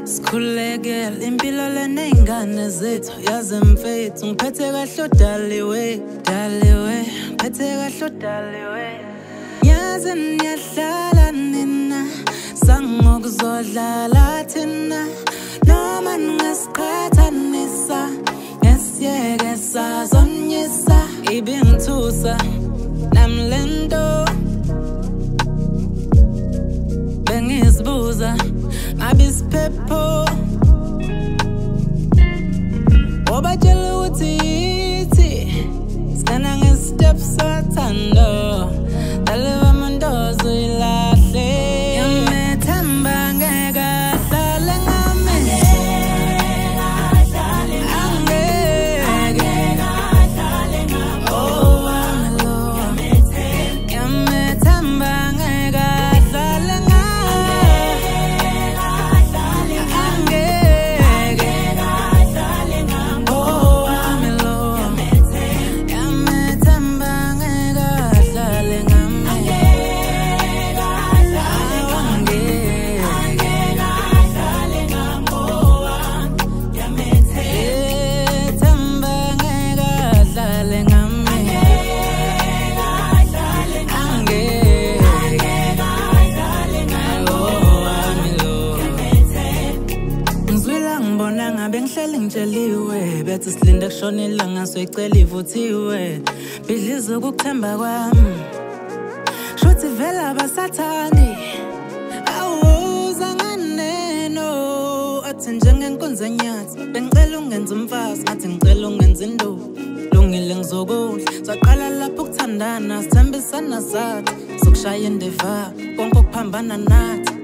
Sikhulekela impilo lenengane zethu yaze mfethu ngiphethe kahle daliwe phethe kahle daliwe yaze niyahlala nina sangokuzodlala thina noma ngingasikhathanisa ngesiyeke sazonyisa ibingithusa namlento bengizibuza ngabe isiphepho obatshela ukuthi yithi sikana nge-step sathando aleva amantozo ilahle yamethemba ngeke ahlale ngami bengihleli ngitsheliwe bethi silinde kushona ilanga soyicela ivuthiwe bidliza ukukuthemba kwami shuthi vela abasathandi awuza nganeno athi njengenkonzo enyathi bengicela ungenza umfazi ngathi ngicela ungenza induku lungile ngizokudla saqala lapho ukuthandana sithembisana zathi sokushaya indiva konke okuphambana nathi